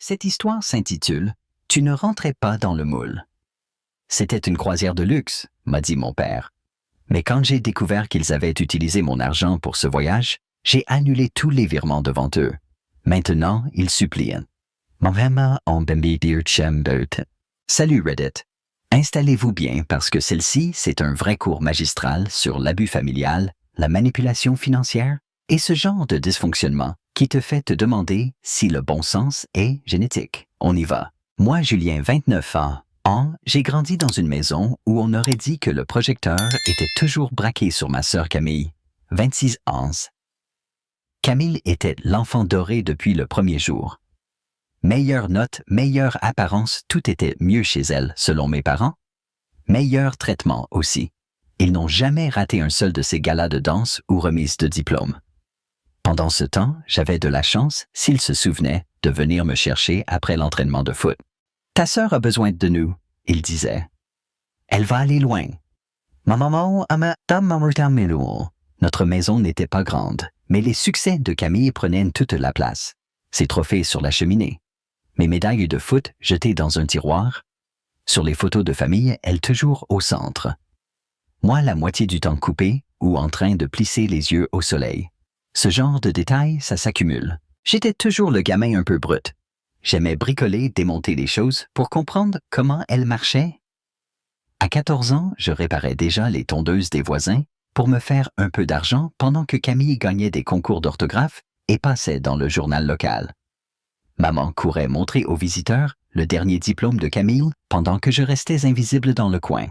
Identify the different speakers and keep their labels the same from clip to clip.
Speaker 1: Cette histoire s'intitule « Tu ne rentrais pas dans le moule ». C'était une croisière de luxe, m'a dit mon père. Mais quand j'ai découvert qu'ils avaient utilisé mon argent pour ce voyage, j'ai annulé tous les virements devant eux. Maintenant, ils supplient. Salut Reddit. Installez-vous bien parce que celle-ci, c'est un vrai cours magistral sur l'abus familial, la manipulation financière et ce genre de dysfonctionnement qui te fait te demander si le bon sens est génétique. On y va. Moi, Julien, 29 ans, j'ai grandi dans une maison où on aurait dit que le projecteur était toujours braqué sur ma sœur Camille, 26 ans. Camille était l'enfant doré depuis le premier jour. Meilleure note, meilleure apparence, tout était mieux chez elle, selon mes parents. Meilleur traitement aussi. Ils n'ont jamais raté un seul de ces galas de danse ou remises de diplôme. Pendant ce temps, j'avais de la chance, s'ils se souvenaient, de venir me chercher après l'entraînement de foot. « Ta sœur a besoin de nous », il disait. « Elle va aller loin. » Notre maison n'était pas grande, mais les succès de Camille prenaient toute la place. Ses trophées sur la cheminée. Mes médailles de foot jetées dans un tiroir. Sur les photos de famille, elle toujours au centre. Moi, la moitié du temps coupé ou en train de plisser les yeux au soleil. Ce genre de détails, ça s'accumule. J'étais toujours le gamin un peu brut. J'aimais bricoler, démonter les choses pour comprendre comment elles marchaient. À 14 ans, je réparais déjà les tondeuses des voisins pour me faire un peu d'argent pendant que Camille gagnait des concours d'orthographe et passait dans le journal local. Maman courait montrer aux visiteurs le dernier diplôme de Camille pendant que je restais invisible dans le coin.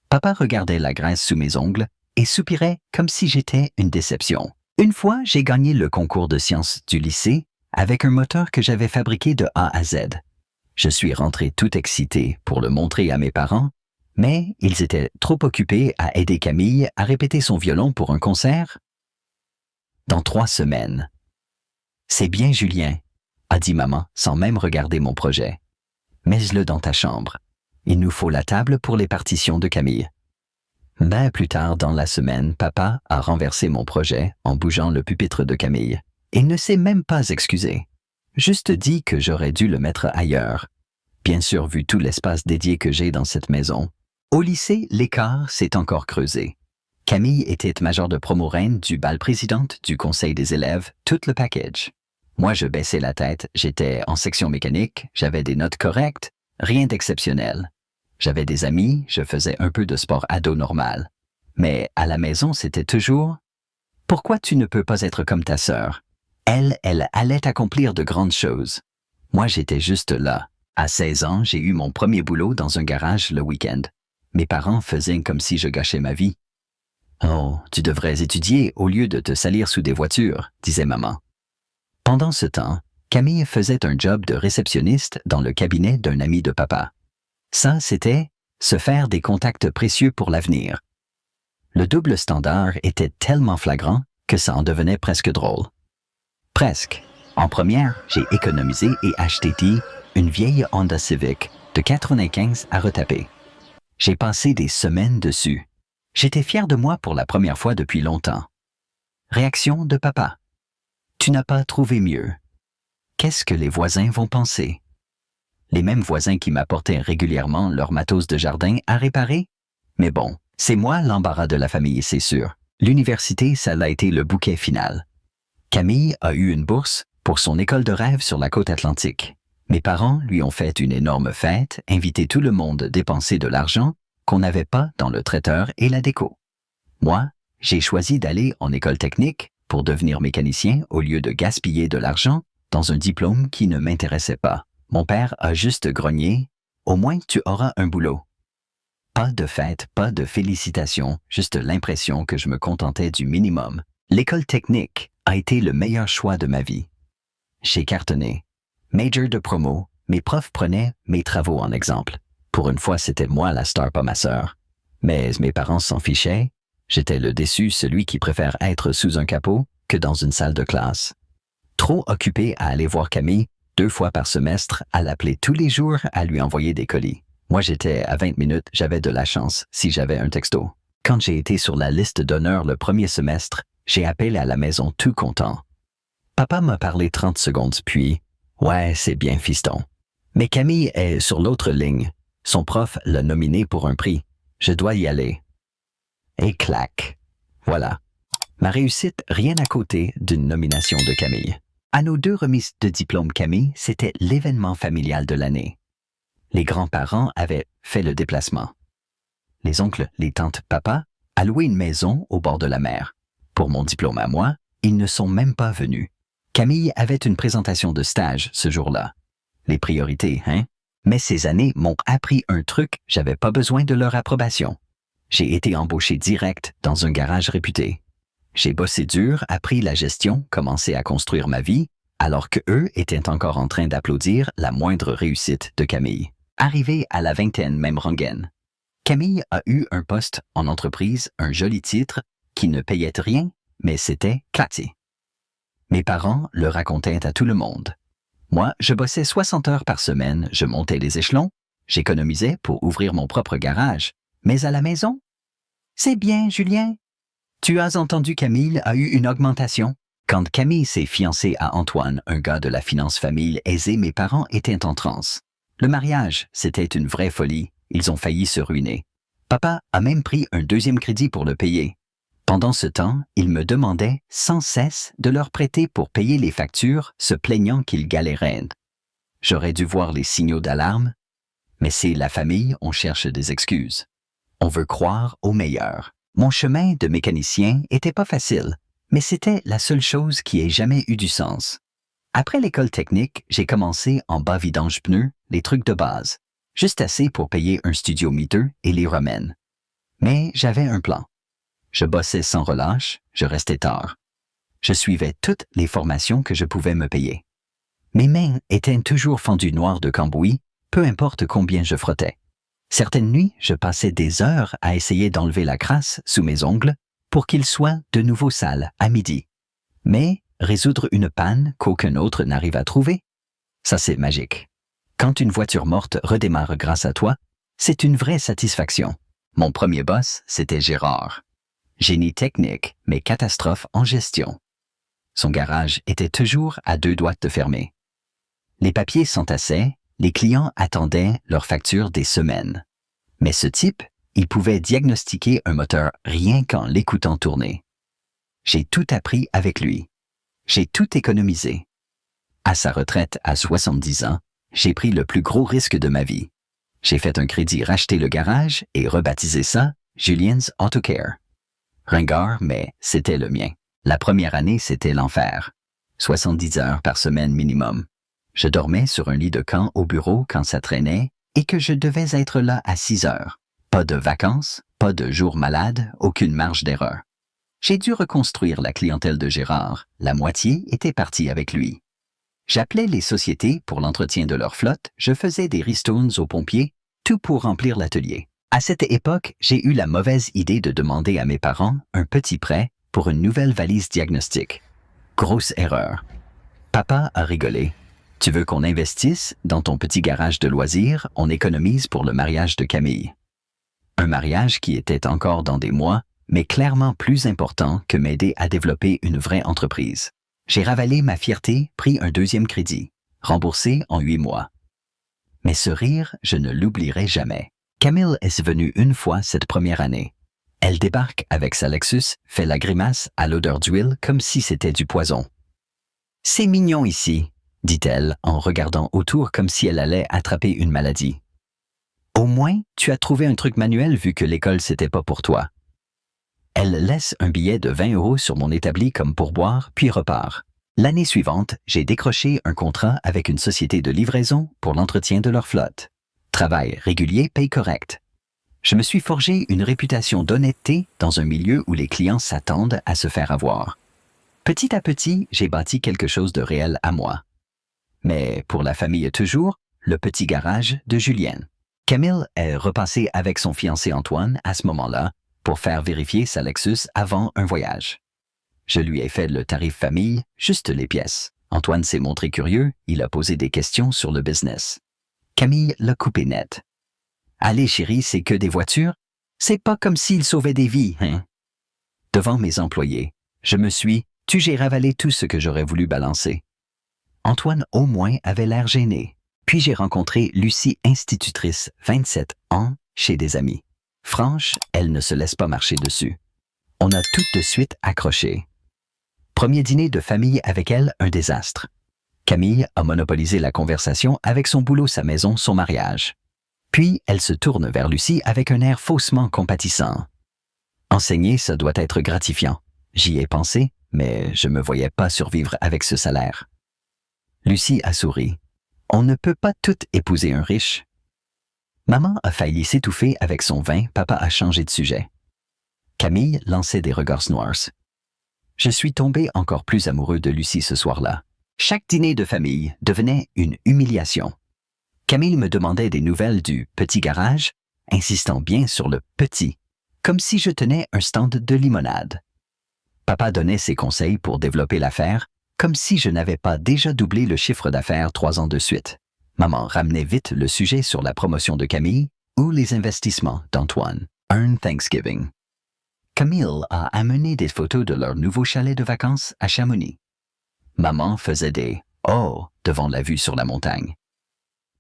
Speaker 1: Papa regardait la graisse sous mes ongles et soupirait comme si j'étais une déception. Une fois, j'ai gagné le concours de sciences du lycée avec un moteur que j'avais fabriqué de A à Z. Je suis rentré tout excité pour le montrer à mes parents, mais ils étaient trop occupés à aider Camille à répéter son violon pour un concert. Dans 3 semaines. C'est bien, Julien, a dit maman sans même regarder mon projet. Mets-le dans ta chambre. Il nous faut la table pour les partitions de Camille. Plus tard dans la semaine, papa a renversé mon projet en bougeant le pupitre de Camille. Il ne s'est même pas excusé. Juste dit que j'aurais dû le mettre ailleurs. Bien sûr, vu tout l'espace dédié que j'ai dans cette maison. Au lycée, l'écart s'est encore creusé. Camille était major de promo reine du bal présidente du conseil des élèves, tout le package. Moi, je baissais la tête, j'étais en section mécanique, j'avais des notes correctes, rien d'exceptionnel. J'avais des amis, je faisais un peu de sport ado normal. Mais à la maison, c'était toujours « Pourquoi tu ne peux pas être comme ta sœur? Elle allait accomplir de grandes choses. » Moi, j'étais juste là. À 16 ans, j'ai eu mon premier boulot dans un garage le week-end. Mes parents faisaient comme si je gâchais ma vie. « Oh, tu devrais étudier au lieu de te salir sous des voitures, » disait maman. Pendant ce temps, Camille faisait un job de réceptionniste dans le cabinet d'un ami de papa. Ça, c'était se faire des contacts précieux pour l'avenir. Le double standard était tellement flagrant que ça en devenait presque drôle. Presque. En première, j'ai économisé et acheté une vieille Honda Civic de 95 à retaper. J'ai passé des semaines dessus. J'étais fier de moi pour la première fois depuis longtemps. Réaction de papa. Tu n'as pas trouvé mieux. Qu'est-ce que les voisins vont penser? Les mêmes voisins qui m'apportaient régulièrement leur matos de jardin à réparer? Mais bon, c'est moi l'embarras de la famille, c'est sûr. L'université, ça a été le bouquet final. Camille a eu une bourse pour son école de rêve sur la côte atlantique. Mes parents lui ont fait une énorme fête, invité tout le monde à dépenser de l'argent qu'on n'avait pas dans le traiteur et la déco. Moi, j'ai choisi d'aller en école technique pour devenir mécanicien au lieu de gaspiller de l'argent dans un diplôme qui ne m'intéressait pas. Mon père a juste grogné « Au moins tu auras un boulot ». Pas de fête, pas de félicitations, juste l'impression que je me contentais du minimum. L'école technique a été le meilleur choix de ma vie. J'ai cartonné. Major de promo, mes profs prenaient mes travaux en exemple. Pour une fois, c'était moi la star, pas ma sœur. Mais mes parents s'en fichaient. J'étais le déçu, celui qui préfère être sous un capot que dans une salle de classe. Trop occupé à aller voir Camille 2 fois par semestre, à l'appeler tous les jours, à lui envoyer des colis. Moi, j'étais à 20 minutes, j'avais de la chance si j'avais un texto. Quand j'ai été sur la liste d'honneur le premier semestre, j'ai appelé à la maison tout content. Papa m'a parlé 30 secondes, puis Ouais, c'est bien, fiston. Mais Camille est sur l'autre ligne. Son prof l'a nominé pour un prix. Je dois y aller. Et clac. Voilà. Ma réussite, rien à côté d'une nomination de Camille. À nos 2 remises de diplôme Camille, c'était l'événement familial de l'année. Les grands-parents avaient fait le déplacement. Les oncles, les tantes, papa, a loué une maison au bord de la mer. Pour mon diplôme à moi, ils ne sont même pas venus. Camille avait une présentation de stage ce jour-là. Les priorités, hein? Mais ces années m'ont appris un truc, j'avais pas besoin de leur approbation. J'ai été embauché direct dans un garage réputé. J'ai bossé dur, appris la gestion, commencé à construire ma vie, alors que eux étaient encore en train d'applaudir la moindre réussite de Camille. Arrivé à la vingtaine même rengaine. Camille a eu un poste en entreprise, un joli titre, qui ne payait rien, mais c'était classé. Mes parents le racontaient à tout le monde. Moi, je bossais 60 heures par semaine, je montais les échelons, j'économisais pour ouvrir mon propre garage. Mais à la maison? C'est bien, Julien. Tu as entendu Camille a eu une augmentation? Quand Camille s'est fiancée à Antoine, un gars de la finance famille aisée, mes parents étaient en transe. Le mariage, c'était une vraie folie. Ils ont failli se ruiner. Papa a même pris un 2e crédit pour le payer. Pendant ce temps, ils me demandaient sans cesse de leur prêter pour payer les factures, se plaignant qu'ils galéraient. J'aurais dû voir les signaux d'alarme, mais c'est la famille, on cherche des excuses. On veut croire au meilleur. Mon chemin de mécanicien était pas facile, mais c'était la seule chose qui ait jamais eu du sens. Après l'école technique, j'ai commencé en bas vidange pneus, les trucs de base, juste assez pour payer un studio miteux et les remènes. Mais j'avais un plan. Je bossais sans relâche, je restais tard. Je suivais toutes les formations que je pouvais me payer. Mes mains étaient toujours fendues noires de cambouis, peu importe combien je frottais. Certaines nuits, je passais des heures à essayer d'enlever la crasse sous mes ongles pour qu'ils soient de nouveau sales à midi. Mais résoudre une panne qu'aucun autre n'arrive à trouver, ça c'est magique. Quand une voiture morte redémarre grâce à toi, c'est une vraie satisfaction. Mon premier boss, c'était Gérard. Génie technique, mais catastrophe en gestion. Son garage était toujours à 2 doigts de fermer. Les papiers s'entassaient, les clients attendaient leur facture des semaines. Mais ce type, il pouvait diagnostiquer un moteur rien qu'en l'écoutant tourner. J'ai tout appris avec lui. J'ai tout économisé. À sa retraite à 70 ans, j'ai pris le plus gros risque de ma vie. J'ai fait un crédit, racheté le garage et rebaptisé ça Julien's Auto Care. Ringard, mais c'était le mien. La première année, c'était l'enfer. 70 heures par semaine minimum. Je dormais sur un lit de camp au bureau quand ça traînait et que je devais être là à 6 heures. Pas de vacances, pas de jours malades, aucune marge d'erreur. J'ai dû reconstruire la clientèle de Gérard. La moitié était partie avec lui. J'appelais les sociétés pour l'entretien de leur flotte, je faisais des ristournes aux pompiers, tout pour remplir l'atelier. À cette époque, j'ai eu la mauvaise idée de demander à mes parents un petit prêt pour une nouvelle valise diagnostic. Grosse erreur. Papa a rigolé. Tu veux qu'on investisse dans ton petit garage de loisirs, on économise pour le mariage de Camille. Un mariage qui était encore dans des mois, mais clairement plus important que m'aider à développer une vraie entreprise. J'ai ravalé ma fierté, pris un 2e crédit, remboursé en 8 mois. Mais ce rire, je ne l'oublierai jamais. Camille est venue une fois cette première année. Elle débarque avec sa Lexus, fait la grimace à l'odeur d'huile comme si c'était du poison. « C'est mignon ici », dit-elle en regardant autour comme si elle allait attraper une maladie. « Au moins, tu as trouvé un truc manuel vu que l'école c'était pas pour toi. » Elle laisse un billet de 20 € sur mon établi comme pourboire, puis repart. L'année suivante, j'ai décroché un contrat avec une société de livraison pour l'entretien de leur flotte. Travail régulier, paye correct. Je me suis forgé une réputation d'honnêteté dans un milieu où les clients s'attendent à se faire avoir. Petit à petit, j'ai bâti quelque chose de réel à moi. Mais pour la famille toujours, le petit garage de Julienne. Camille est repassée avec son fiancé Antoine à ce moment-là pour faire vérifier sa Lexus avant un voyage. Je lui ai fait le tarif famille, juste les pièces. Antoine s'est montré curieux, il a posé des questions sur le business. Camille l'a coupé net. « Allez chérie, c'est que des voitures? C'est pas comme s'il sauvait des vies, hein? » Devant mes employés, j'ai ravalé tout ce que j'aurais voulu balancer. Antoine au moins avait l'air gêné. Puis j'ai rencontré Lucie, institutrice, 27 ans, chez des amis. Franche, elle ne se laisse pas marcher dessus. On a tout de suite accroché. Premier dîner de famille avec elle, un désastre. Camille a monopolisé la conversation avec son boulot, sa maison, son mariage. Puis elle se tourne vers Lucie avec un air faussement compatissant. Enseigner, ça doit être gratifiant. J'y ai pensé, mais je ne me voyais pas survivre avec ce salaire. Lucie a souri. On ne peut pas tout épouser un riche. Maman a failli s'étouffer avec son vin, papa a changé de sujet. Camille lançait des regards noirs. Je suis tombé encore plus amoureux de Lucie ce soir-là. Chaque dîner de famille devenait une humiliation. Camille me demandait des nouvelles du petit garage, insistant bien sur le petit, comme si je tenais un stand de limonade. Papa donnait ses conseils pour développer l'affaire, comme si je n'avais pas déjà doublé le chiffre d'affaires 3 ans de suite. Maman ramenait vite le sujet sur la promotion de Camille ou les investissements d'Antoine. Un Thanksgiving. Camille a amené des photos de leur nouveau chalet de vacances à Chamonix. Maman faisait des « oh » devant la vue sur la montagne.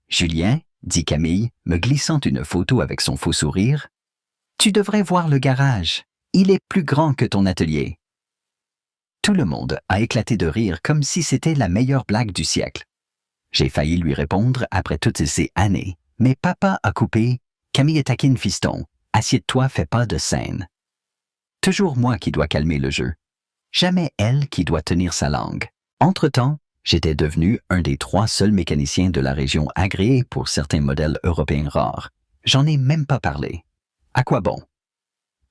Speaker 1: Julien, dit Camille, me glissant une photo avec son faux sourire, « Tu devrais voir le garage. Il est plus grand que ton atelier. » Tout le monde a éclaté de rire comme si c'était la meilleure blague du siècle. J'ai failli lui répondre après toutes ces années, mais papa a coupé « Camille est taquine, fiston. Assieds-toi, fais pas de scène. » Toujours moi qui dois calmer le jeu. Jamais elle qui doit tenir sa langue. Entre-temps, j'étais devenu un des 3 seuls mécaniciens de la région agréés pour certains modèles européens rares. J'en ai même pas parlé. À quoi bon?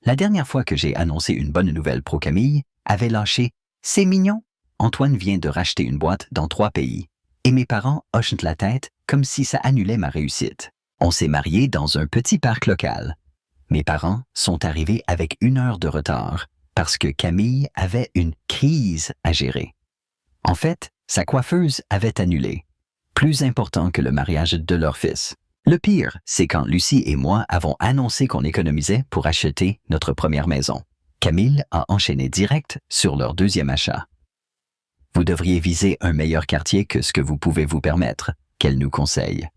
Speaker 1: La dernière fois que j'ai annoncé une bonne nouvelle pro Camille, avait lâché « C'est mignon, Antoine vient de racheter une boîte dans 3 pays. » Et mes parents hochent la tête comme si ça annulait ma réussite. On s'est mariés dans un petit parc local. Mes parents sont arrivés avec 1 heure de retard parce que Camille avait une crise à gérer. En fait, sa coiffeuse avait annulé. Plus important que le mariage de leur fils. Le pire, c'est quand Lucie et moi avons annoncé qu'on économisait pour acheter notre première maison. Camille a enchaîné direct sur leur 2e achat. Vous devriez viser un meilleur quartier que ce que vous pouvez vous permettre, qu'elle nous conseille.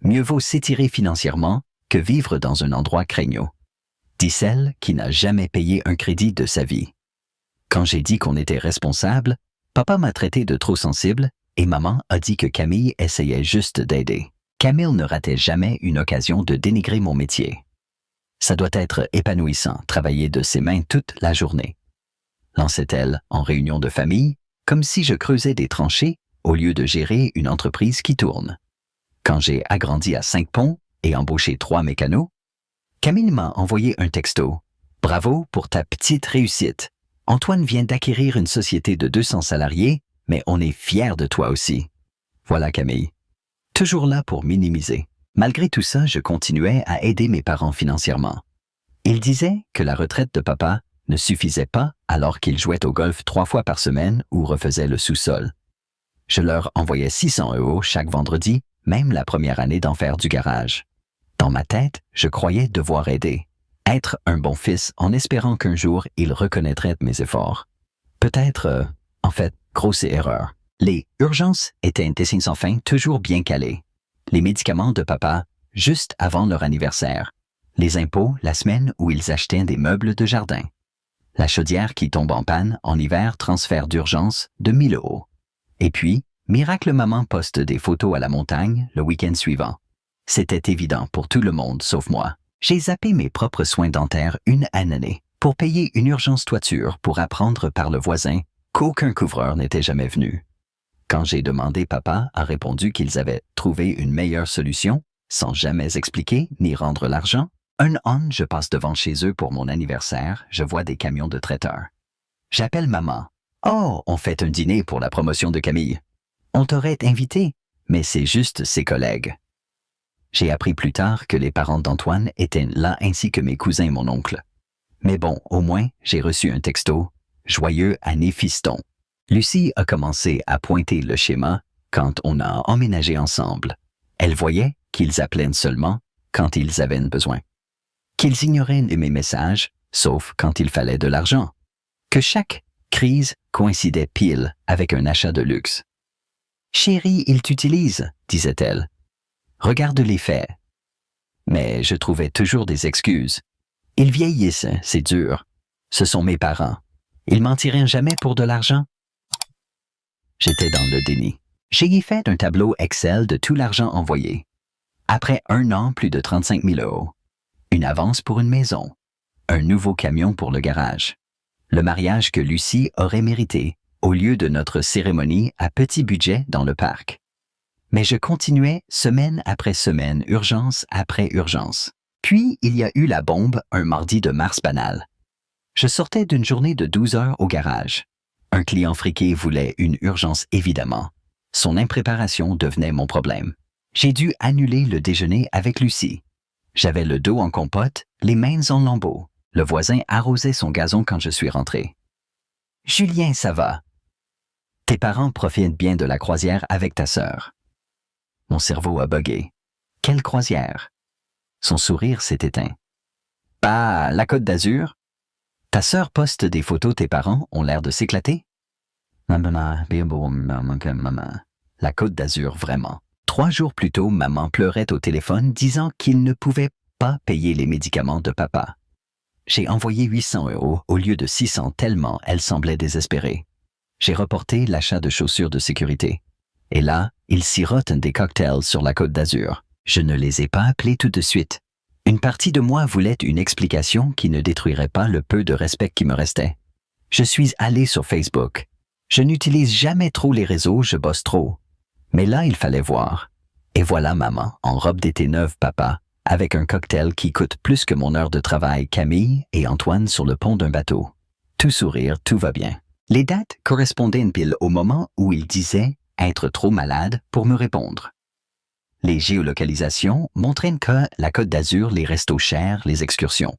Speaker 1: Mieux vaut s'étirer financièrement que vivre dans un endroit craignos, dit celle qui n'a jamais payé un crédit de sa vie. Quand j'ai dit qu'on était responsable, papa m'a traité de trop sensible et maman a dit que Camille essayait juste d'aider. Camille ne ratait jamais une occasion de dénigrer mon métier. Ça doit être épanouissant, travailler de ses mains toute la journée. Lançait-elle en réunion de famille, comme si je creusais des tranchées au lieu de gérer une entreprise qui tourne. Quand j'ai agrandi à 5 ponts et embauché 3 mécanos, Camille m'a envoyé un texto. « Bravo pour ta petite réussite. Antoine vient d'acquérir une société de 200 salariés, mais on est fiers de toi aussi. » Voilà Camille. Toujours là pour minimiser. Malgré tout ça, je continuais à aider mes parents financièrement. Ils disaient que la retraite de papa ne suffisait pas alors qu'il jouait au golf 3 fois par semaine ou refaisait le sous-sol. Je leur envoyais 600 € chaque vendredi, même la première année d'en faire du garage. Dans ma tête, je croyais devoir aider. Être un bon fils en espérant qu'un jour il reconnaîtrait mes efforts. Peut-être, en fait, grosse erreur. Les urgences étaient un dessin sans fin toujours bien calé. Les médicaments de papa, juste avant leur anniversaire. Les impôts, la semaine où ils achetaient des meubles de jardin. La chaudière qui tombe en panne en hiver, transfert d'urgence de 1 000 €. Et puis, miracle maman poste des photos à la montagne le week-end suivant. C'était évident pour tout le monde sauf moi. J'ai zappé mes propres soins dentaires une année pour payer une urgence toiture pour apprendre par le voisin qu'aucun couvreur n'était jamais venu. Quand j'ai demandé, papa a répondu qu'ils avaient trouvé une meilleure solution, sans jamais expliquer ni rendre l'argent. Un an, je passe devant chez eux pour mon anniversaire, je vois des camions de traiteurs. J'appelle maman. « Oh, on fait un dîner pour la promotion de Camille. On t'aurait invité, mais c'est juste ses collègues. » J'ai appris plus tard que les parents d'Antoine étaient là ainsi que mes cousins et mon oncle. Mais bon, au moins, j'ai reçu un texto « Joyeux année fiston ». Lucie a commencé à pointer le schéma quand on a emménagé ensemble. Elle voyait qu'ils appelaient seulement quand ils avaient besoin. Qu'ils ignoraient mes messages, sauf quand il fallait de l'argent. Que chaque crise coïncidait pile avec un achat de luxe. Chérie, il t'utilise, disait-elle. Regarde les faits. Mais je trouvais toujours des excuses. Ils vieillissent, c'est dur. Ce sont mes parents. Ils mentiraient jamais pour de l'argent. J'étais dans le déni. J'ai fait un tableau Excel de tout l'argent envoyé. Après 1 an, plus de 35 000 €. Une avance pour une maison. Un nouveau camion pour le garage. Le mariage que Lucie aurait mérité, au lieu de notre cérémonie à petit budget dans le parc. Mais je continuais semaine après semaine, urgence après urgence. Puis, il y a eu la bombe un mardi de mars banal. Je sortais d'une journée de 12 heures au garage. Un client friqué voulait une urgence évidemment. Son impréparation devenait mon problème. J'ai dû annuler le déjeuner avec Lucie. J'avais le dos en compote, les mains en lambeaux. Le voisin arrosait son gazon quand je suis rentré. « Julien, ça va. Tes parents profitent bien de la croisière avec ta sœur. » Mon cerveau a bugué. Quelle croisière? Son sourire s'est éteint. « Pas la Côte d'Azur? Ta sœur poste des photos, tes parents ont l'air de s'éclater? » La Côte d'Azur, vraiment. 3 jours plus tôt, maman pleurait au téléphone disant qu'il ne pouvait pas payer les médicaments de papa. J'ai envoyé 800 € au lieu de 600 tellement elle semblait désespérée. J'ai reporté l'achat de chaussures de sécurité. Et là, ils sirotent des cocktails sur la Côte d'Azur. Je ne les ai pas appelés tout de suite. Une partie de moi voulait une explication qui ne détruirait pas le peu de respect qui me restait. Je suis allé sur Facebook. Je n'utilise jamais trop les réseaux, je bosse trop. Mais là, il fallait voir. Et voilà maman, en robe d'été neuve papa, avec un cocktail qui coûte plus que mon heure de travail, Camille et Antoine sur le pont d'un bateau. Tout sourire, tout va bien. Les dates correspondaient pile au moment où il disait être trop malade pour me répondre. Les géolocalisations montraient que la Côte d'Azur, les restos chers, les excursions.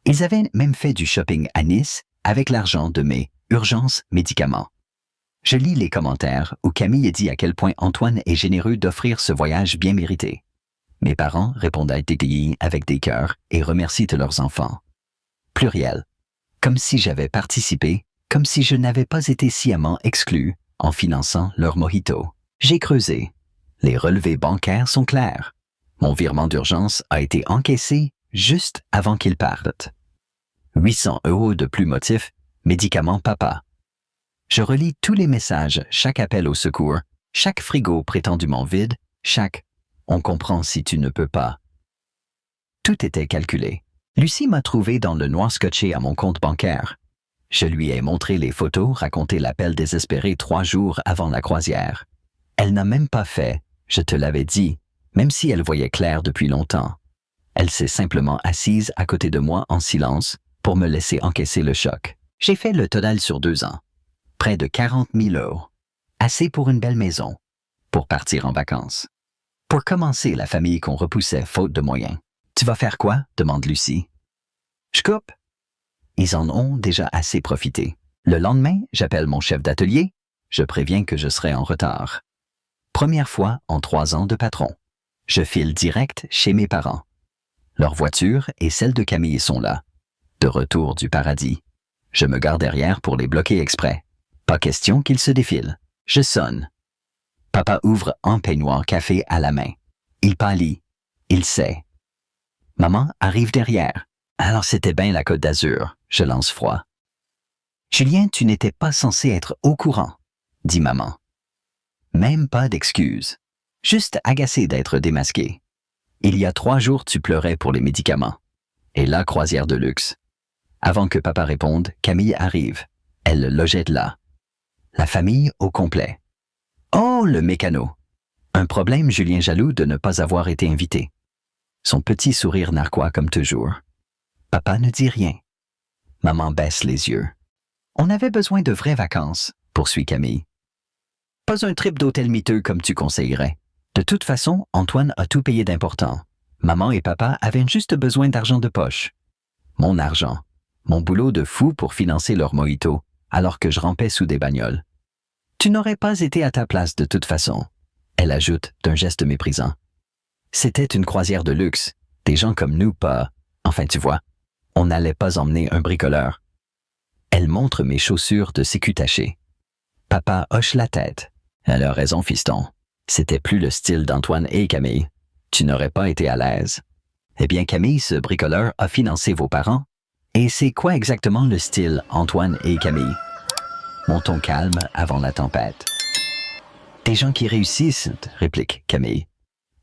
Speaker 1: Ils avaient même fait du shopping à Nice avec l'argent de mes urgences médicaments. Je lis les commentaires où Camille dit à quel point Antoine est généreux d'offrir ce voyage bien mérité. Mes parents répondent avec des cœurs et remercient leurs enfants. Pluriel. Comme si j'avais participé, comme si je n'avais pas été sciemment exclu en finançant leur mojito. J'ai creusé. Les relevés bancaires sont clairs. Mon virement d'urgence a été encaissé juste avant qu'ils partent. 800 € de plus motif, médicaments papa. Je relis tous les messages, chaque appel au secours, chaque frigo prétendument vide, chaque « on comprend si tu ne peux pas ». Tout était calculé. Lucie m'a trouvé dans le noir scotché à mon compte bancaire. Je lui ai montré les photos, raconté l'appel désespéré 3 jours avant la croisière. Elle n'a même pas fait, je te l'avais dit, même si elle voyait clair depuis longtemps. Elle s'est simplement assise à côté de moi en silence pour me laisser encaisser le choc. J'ai fait le total sur 2 ans. Près de 40 000 €. Assez pour une belle maison. Pour partir en vacances. Pour commencer la famille qu'on repoussait faute de moyens. Tu vas faire quoi? Demande Lucie. Je coupe. Ils en ont déjà assez profité. Le lendemain, j'appelle mon chef d'atelier. Je préviens que je serai en retard. Première fois en 3 ans de patron. Je file direct chez mes parents. Leur voiture et celle de Camille sont là. De retour du paradis. Je me gare derrière pour les bloquer exprès. Pas question qu'ils se défilent. Je sonne. Papa ouvre un peignoir café à la main. Il pâlit. Il sait. Maman arrive derrière. Alors c'était bien la Côte d'Azur, je lance froid. Julien, tu n'étais pas censé être au courant, dit maman. Même pas d'excuses. Juste agacé d'être démasqué. Il y a 3 jours, tu pleurais pour les médicaments. Et là, croisière de luxe. Avant que papa réponde, Camille arrive. Elle le logeait là. La famille au complet. Oh, le mécano! Un problème, Julien jaloux de ne pas avoir été invité. Son petit sourire narquois comme toujours. Papa ne dit rien. Maman baisse les yeux. On avait besoin de vraies vacances, poursuit Camille. Pas un trip d'hôtel miteux comme tu conseillerais. De toute façon, Antoine a tout payé d'important. Maman et papa avaient juste besoin d'argent de poche. Mon argent. Mon boulot de fou pour financer leur mojito, alors que je rampais sous des bagnoles. Tu n'aurais pas été à ta place de toute façon, elle ajoute d'un geste méprisant. C'était une croisière de luxe, des gens comme nous pas... Enfin, tu vois, on n'allait pas emmener un bricoleur. Elle montre mes chaussures de sécu tachées. Papa hoche la tête. Elle a raison, fiston. C'était plus le style d'Antoine et Camille. Tu n'aurais pas été à l'aise. Eh bien, Camille, ce bricoleur a financé vos parents. Et c'est quoi exactement le style Antoine et Camille? Mon ton calme avant la tempête. Des gens qui réussissent, réplique Camille.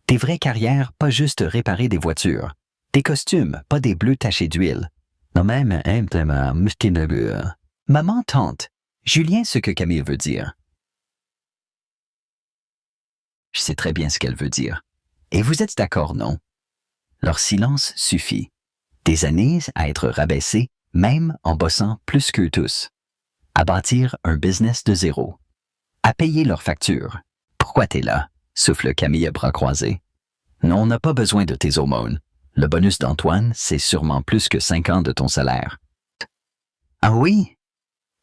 Speaker 1: Des vraies carrières, pas juste réparer des voitures. Des costumes, pas des bleus tachés d'huile. Non même, maman tante. Julien, ce que Camille veut dire. Je sais très bien ce qu'elle veut dire. Et vous êtes d'accord, non? Leur silence suffit. Des années à être rabaissés, même en bossant plus qu'eux tous. À bâtir un business de zéro. À payer leurs factures. Pourquoi t'es là? Souffle Camille à bras croisés. Non, on n'a pas besoin de tes aumônes. Le bonus d'Antoine, c'est sûrement plus que 5 ans de ton salaire. Ah oui?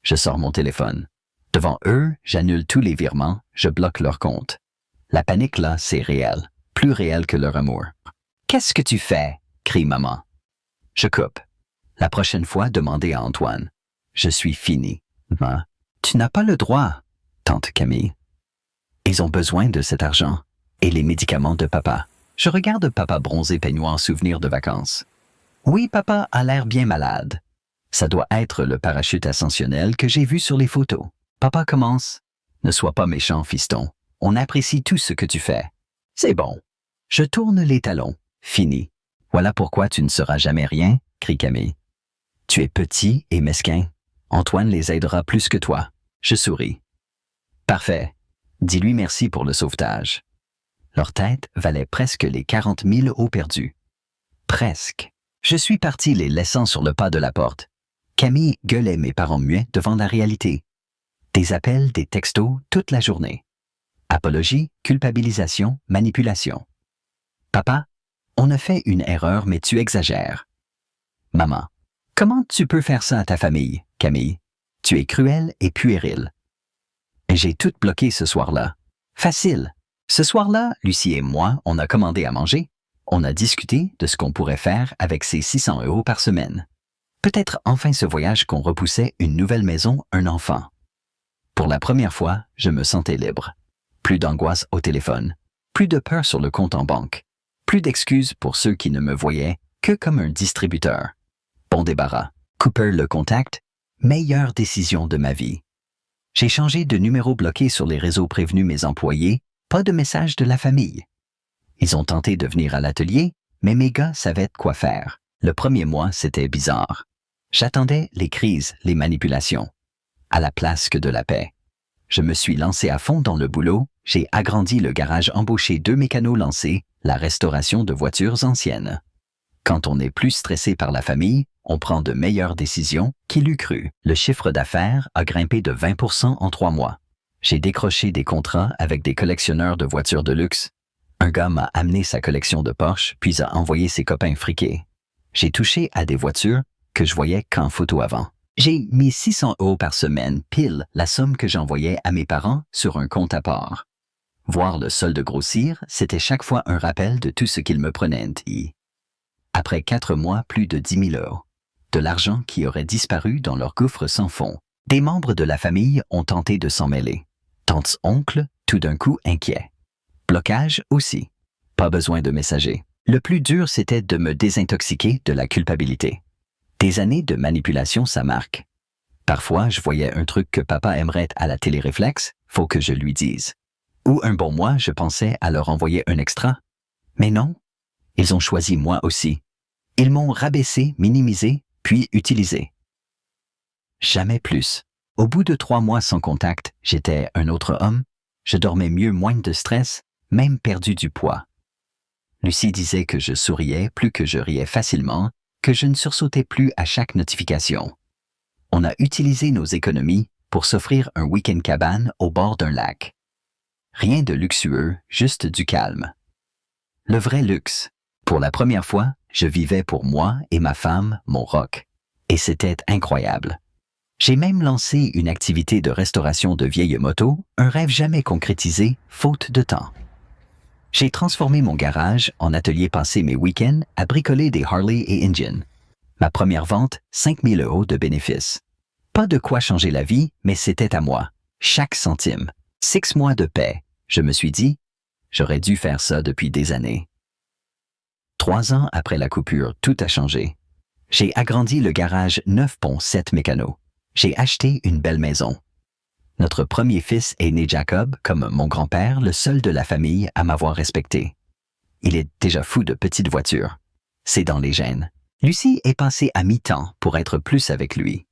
Speaker 1: Je sors mon téléphone. Devant eux, j'annule tous les virements, je bloque leur compte. La panique là, c'est réel. Plus réel que leur amour. Qu'est-ce que tu fais? Crie maman. Je coupe. La prochaine fois, demandez à Antoine. Je suis fini. Ma, tu n'as pas le droit, tante Camille. Ils ont besoin de cet argent et les médicaments de papa. Je regarde papa bronzé peignoir souvenir de vacances. Oui, papa a l'air bien malade. Ça doit être le parachute ascensionnel que j'ai vu sur les photos. Papa commence. Ne sois pas méchant, fiston. On apprécie tout ce que tu fais. C'est bon. Je tourne les talons. Fini. Voilà pourquoi tu ne seras jamais rien, crie Camille. Tu es petit et mesquin. Antoine les aidera plus que toi. Je souris. Parfait. Dis-lui merci pour le sauvetage. Leur tête valait presque les 40 000 eaux perdues. Presque. Je suis parti les laissant sur le pas de la porte. Camille gueulait mes parents muets devant la réalité. Des appels, des textos, toute la journée. Apologie, culpabilisation, manipulation. Papa, on a fait une erreur, mais tu exagères. Maman, comment tu peux faire ça à ta famille, Camille? Tu es cruelle et puérile. J'ai tout bloqué ce soir-là. Facile. Ce soir-là, Lucie et moi, on a commandé à manger. On a discuté de ce qu'on pourrait faire avec ces 600 € par semaine. Peut-être enfin ce voyage qu'on repoussait, une nouvelle maison, un enfant. Pour la première fois, je me sentais libre. Plus d'angoisse au téléphone. Plus de peur sur le compte en banque. Plus d'excuses pour ceux qui ne me voyaient que comme un distributeur. Bon débarras. Cooper le contact. Meilleure décision de ma vie. J'ai changé de numéro bloqué sur les réseaux prévenus mes employés, pas de message de la famille. Ils ont tenté de venir à l'atelier, mais mes gars savaient quoi faire. Le premier mois, c'était bizarre. J'attendais les crises, les manipulations, à la place que de la paix. Je me suis lancé à fond dans le boulot, j'ai agrandi le garage, embauché 2 mécanos, lancé la restauration de voitures anciennes. Quand on est plus stressé par la famille, on prend de meilleures décisions, qui l'eût cru. Le chiffre d'affaires a grimpé de 20% en 3 mois. J'ai décroché des contrats avec des collectionneurs de voitures de luxe. Un gars m'a amené sa collection de Porsche, puis a envoyé ses copains friqués. J'ai touché à des voitures que je voyais qu'en photo avant. J'ai mis 600 € par semaine, pile la somme que j'envoyais à mes parents sur un compte à part. Voir le solde grossir, c'était chaque fois un rappel de tout ce qu'ils me prenaient. Après 4 mois, plus de 10 000 €. De l'argent qui aurait disparu dans leur gouffre sans fond. Des membres de la famille ont tenté de s'en mêler. Tantes, oncles, tout d'un coup inquiets. Blocage aussi. Pas besoin de messager. Le plus dur, c'était de me désintoxiquer de la culpabilité. Des années de manipulation, ça marque. Parfois, je voyais un truc que papa aimerait à la télé-réflexe, faut que je lui dise. Ou un bon mois, je pensais à leur envoyer un extra. Mais non, ils ont choisi moi aussi. Ils m'ont rabaissé, minimisé, puis utilisé. Jamais plus. Au bout de 3 mois sans contact, j'étais un autre homme. Je dormais mieux, moins de stress, même perdu du poids. Lucie disait que je souriais plus, que je riais facilement, que je ne sursautais plus à chaque notification. On a utilisé nos économies pour s'offrir un week-end cabane au bord d'un lac. Rien de luxueux, juste du calme. Le vrai luxe. Pour la première fois, je vivais pour moi et ma femme, mon rock. Et c'était incroyable. J'ai même lancé une activité de restauration de vieilles motos, un rêve jamais concrétisé, faute de temps. J'ai transformé mon garage en atelier, passé mes week-ends à bricoler des Harley et Indian. Ma première vente, 5 000 € de bénéfices. Pas de quoi changer la vie, mais c'était à moi. Chaque centime. 6 mois de paix, je me suis dit, j'aurais dû faire ça depuis des années. 3 ans après la coupure, tout a changé. J'ai agrandi le garage 9 ponts 7 mécano. J'ai acheté une belle maison. Notre premier fils est né Jacob, comme mon grand-père, le seul de la famille à m'avoir respecté. Il est déjà fou de petites voitures. C'est dans les gènes. Lucie est passée à mi-temps pour être plus avec lui.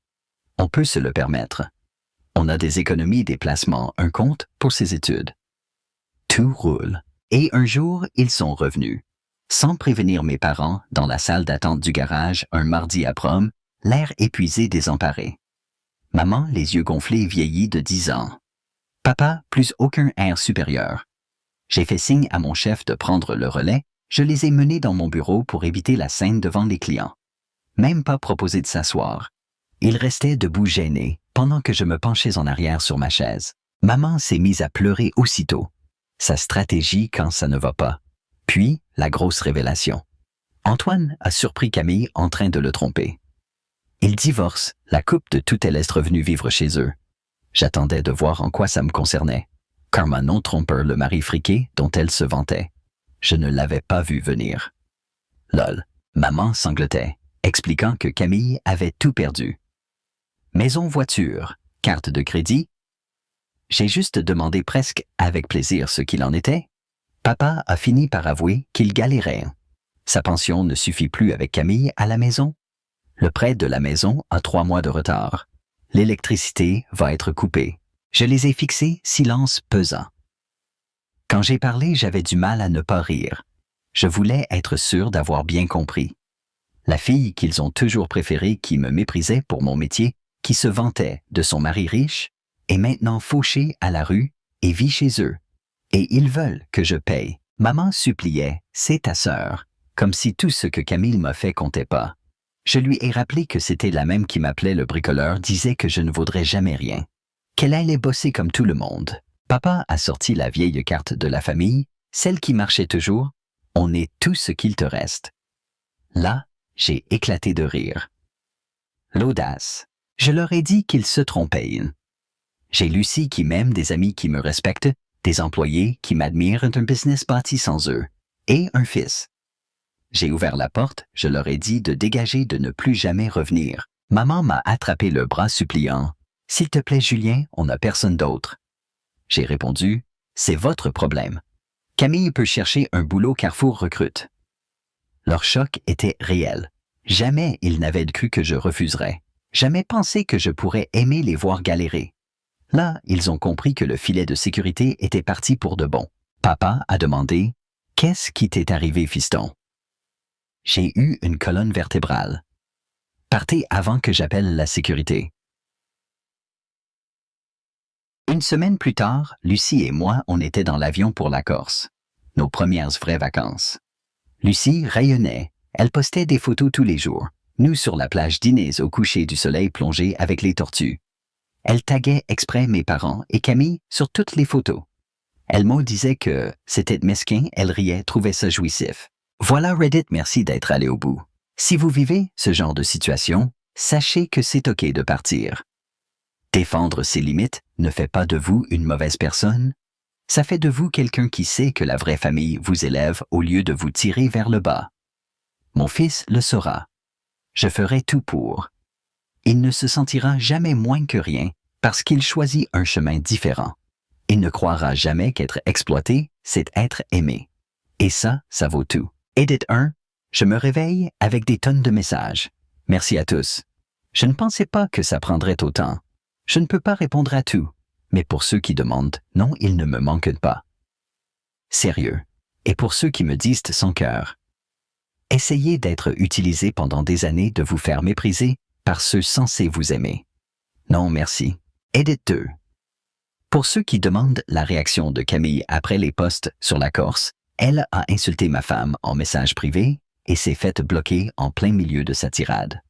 Speaker 1: On peut se le permettre. On a des économies, des placements, un compte pour ses études. Tout roule. Et un jour, ils sont revenus. Sans prévenir mes parents, dans la salle d'attente du garage, un mardi à prom, l'air épuisé, désemparé. Maman, les yeux gonflés, vieillie de 10 ans. Papa, plus aucun air supérieur. J'ai fait signe à mon chef de prendre le relais, je les ai menés dans mon bureau pour éviter la scène devant les clients. Même pas proposé de s'asseoir. Ils restaient debout gênés, pendant que je me penchais en arrière sur ma chaise. Maman s'est mise à pleurer aussitôt. Sa stratégie quand ça ne va pas. Puis, la grosse révélation. Antoine a surpris Camille en train de le tromper. Ils divorcent, la couple de tout est revenu vivre chez eux. J'attendais de voir en quoi ça me concernait. Car ma non-trompeur, le mari friqué dont elle se vantait. Je ne l'avais pas vu venir. Lol, maman sanglotait, expliquant que Camille avait tout perdu. Maison, voiture, carte de crédit. J'ai juste demandé presque avec plaisir ce qu'il en était. Papa a fini par avouer qu'il galérait. Sa pension ne suffit plus avec Camille à la maison. Le prêt de la maison a 3 mois de retard. L'électricité va être coupée. Je les ai fixés, silence pesant. Quand j'ai parlé, j'avais du mal à ne pas rire. Je voulais être sûr d'avoir bien compris. La fille qu'ils ont toujours préférée, qui me méprisait pour mon métier, qui se vantait de son mari riche, est maintenant fauchée à la rue et vit chez eux. Et ils veulent que je paye. Maman suppliait, c'est ta sœur, comme si tout ce que Camille m'a fait comptait pas. Je lui ai rappelé que c'était la même qui m'appelait le bricoleur, disait que je ne vaudrais jamais rien. Qu'elle allait bosser comme tout le monde. Papa a sorti la vieille carte de la famille, celle qui marchait toujours. On est tout ce qu'il te reste. Là, j'ai éclaté de rire. L'audace. Je leur ai dit qu'ils se trompaient. J'ai Lucie qui m'aime, des amis qui me respectent, des employés qui m'admirent, un business bâti sans eux, et un fils. J'ai ouvert la porte, je leur ai dit de dégager, de ne plus jamais revenir. Maman m'a attrapé le bras suppliant. « S'il te plaît, Julien, on n'a personne d'autre. » J'ai répondu, « C'est votre problème. Camille peut chercher un boulot, Carrefour recrute. » Leur choc était réel. Jamais ils n'avaient cru que je refuserais. Jamais pensé que je pourrais aimer les voir galérer. Là, ils ont compris que le filet de sécurité était parti pour de bon. Papa a demandé, « Qu'est-ce qui t'est arrivé, fiston? » J'ai eu une colonne vertébrale. Partez avant que j'appelle la sécurité. Une semaine plus tard, Lucie et moi, on était dans l'avion pour la Corse. Nos premières vraies vacances. Lucie rayonnait. Elle postait des photos tous les jours. Nous sur la plage d'Inez au coucher du soleil plongé avec les tortues. Elle taguait exprès mes parents et Camille sur toutes les photos. Elle me disait que c'était mesquin, elle riait, trouvait ça jouissif. Voilà Reddit, merci d'être allé au bout. Si vous vivez ce genre de situation, sachez que c'est OK de partir. Défendre ses limites ne fait pas de vous une mauvaise personne. Ça fait de vous quelqu'un qui sait que la vraie famille vous élève au lieu de vous tirer vers le bas. Mon fils le saura. Je ferai tout pour. Il ne se sentira jamais moins que rien parce qu'il choisit un chemin différent. Il ne croira jamais qu'être exploité, c'est être aimé. Et ça vaut tout. Edit 1. Je me réveille avec des tonnes de messages. Merci à tous. Je ne pensais pas que ça prendrait autant. Je ne peux pas répondre à tout, mais pour ceux qui demandent, non, il ne me manque pas. Sérieux. Et pour ceux qui me disent sans cœur. Essayez d'être utilisé pendant des années de vous faire mépriser par ceux censés vous aimer. Non, merci. Edit 2. Pour ceux qui demandent la réaction de Camille après les posts sur la Corse, elle a insulté ma femme en message privé et s'est faite bloquer en plein milieu de sa tirade.